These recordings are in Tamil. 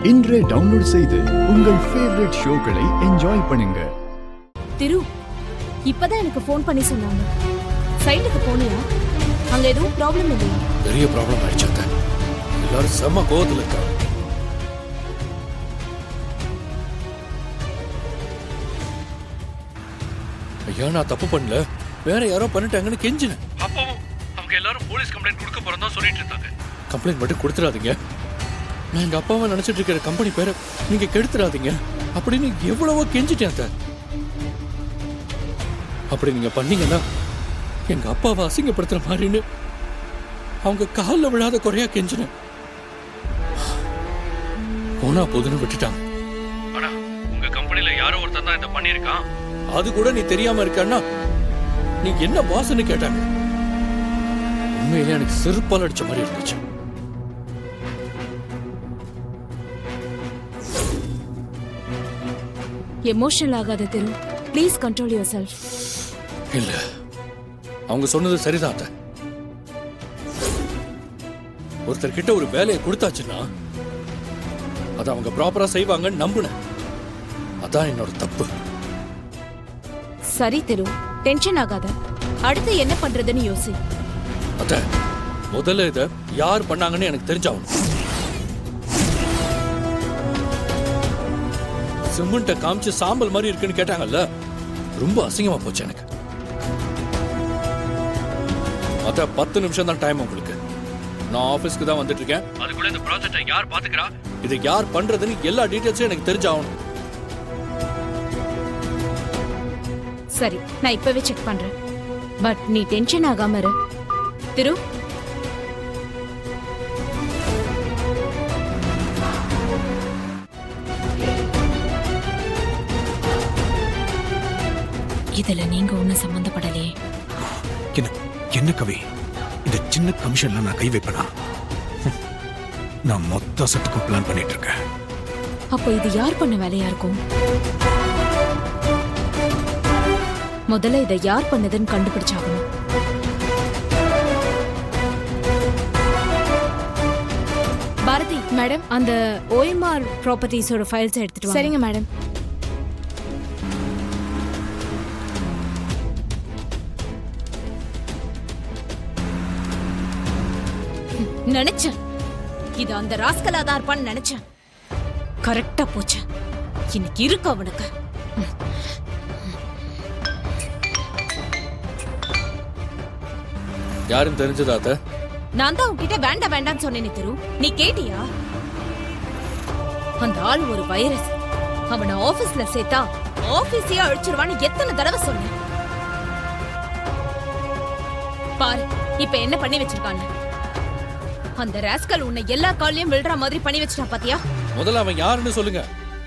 இன்றே டவுன்லோட் செய்து உங்கள் ஃபேவரட் ஷோக்களை என்ஜாய் பண்ணுங்க. திரு, இப்பதான் எனக்கு ஃபோன் பண்ணி சொன்னாங்க. சைடுக்கு போனியா? அங்க எதுவும் ப்ராப்ளம் இல்லையா? பெரிய ப்ராப்ளம் ஆயிடுச்சாங்க. எல்லாரும் செம்ம கோவத்துல இருக்காங்க. ஐயா, நான் தப்பு பண்ணல, வேற யாரோ பண்ணிட்டாங்கன்னு கெஞ்சினேன். அப்பவும் அவங்க எல்லாரும் போலீஸ் கம்ப்ளைண்ட் கொடுக்க போறதா சொல்லிட்டு இருந்தாங்க. கம்ப்ளைண்ட் மட்டும் கொடுத்துடாதீங்க, நான் எங்க அப்பாவை நினைச்சிட்டு இருக்கிற கம்பெனி பேரை நீங்க கெடுத்துடாதீங்க அப்படின்னு எவ்வளவோ கெஞ்சிட்டேன் சார். அப்படி நீங்க பண்ணீங்கன்னா எங்க அப்பாவை அசிங்கப்படுத்துற மாதிரின்னு அவங்க காலில் விழாத குறையா கெஞ்சினேன். போனா போதுன்னு விட்டுட்டாங்க. ஆனா உங்க கம்பெனில யாரோ ஒருத்தன் தான் இதை பண்ணிருக்கான், அது கூட நீ தெரியாம இருக்கான்னா நீ என்ன பாஸ்ன்னு கேட்டாங்க. உண்மையிலே எனக்கு செருப்பால் அடிச்ச மாதிரி இருந்துச்சு. எமோஷனல் ஆகாத திரு, ப்ளீஸ் கண்ட்ரோல் யுவர் செல்ஃப். இல்ல, அவங்க சொன்னது சரிதான். ஒருத்தர் கிட்ட ஒரு வேலையை கொடுத்தாச்சுன்னா அதை அவங்க ப்ராப்பரா செய்வாங்கன்னு நம்புனேன். அதான் என்னோட தப்பு. சரி திரு, டென்ஷன் ஆகாத. அடுத்து என்ன பண்றதுன்னு யோசி. அத முதல்ல இத யார் பண்ணாங்கன்னு எனக்கு தெரிஞ்சாகணும். சிமெண்ட்டை காமிச்சு சாம்பல் மாதிரி இருக்குன்னு கேட்டாங்கல்ல, ரொம்ப அசிங்கமா போச்சு எனக்கு. அத 10 நிமிஷம் தான் டைம் உங்களுக்கு. நான் ஆபீஸ்க்கு தான் வந்துட்டு இருக்கேன். அதுக்குள்ள இந்த ப்ராஜெக்டை யார் பாத்துக்கிறா, இதை யார் பண்றதுன்னு எல்லா டீடைல்ஸும் எனக்கு தெரிஞ்சாகணும். சரி, நான் இப்பவே செக் பண்றேன். பட் நீ டென்ஷன் ஆகாம இரு. திரு, இதுல நீங்க ஒண்ணு சம்பந்தப்படலையே. என்ன கவி, இந்த சின்ன கமிஷன்ல நான் கை வைப்பேனா? நான் மொத்த செட்டுக்கும் பிளான் பண்ணிட்டு இருக்கேன். அப்போ இது யார் பண்ண வேலையா இருக்கும்? முதல்ல இதை யார் பண்ணதுன்னு கண்டுபிடிச்சாகணும். பாரதி மேடம், அந்த OMR ப்ராப்பர்ட்டிஸோட ஃபைல்ஸ் எடுத்துட்டு வாங்க. சரிங்க மேடம். நினைச்சேன் இது அந்த ராஸ்கலாதான் இருப்பான்னு நினைச்சேன். கரெக்டா போச்சு. இன்னைக்கு இருக்கு அவனுக்கு. யாரும் தெரிஞ்சதாத்த? நான் தான் உன்கிட்ட வேண்டாம் வேண்டாம்னு சொன்னேன் திரு, நீ கேட்டியா? அந்த ஆள் ஒரு வைரஸ். அவனை ஆபீஸ்ல சேர்த்தா ஆபீஸையே அழிச்சிருவான்னு எத்தனை தடவை சொன்னேன். பாரு இப்ப என்ன பண்ணி வச்சிருக்கான்னு. அந்த ராஸ்கல் உன்னை எல்லா காலையும் விழுற மாதிரி பண்ணி வச்சிட்டான் பாத்தியா? முதல்ல அவன் யாருன்னு சொல்லுங்க.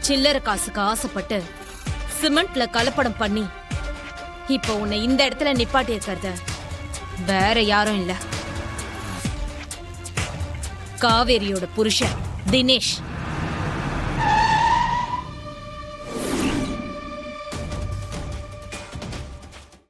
சில்லற காசுக்கு ஆசைப்பட்டு சிமெண்ட்ல கலப்படம் பண்ணி இப்ப உன்னை இந்த இடத்துல நிப்பாட்டி இருக்கிறத வேற யாரும் இல்ல, காவேரியோட புருஷன் தினேஷ்.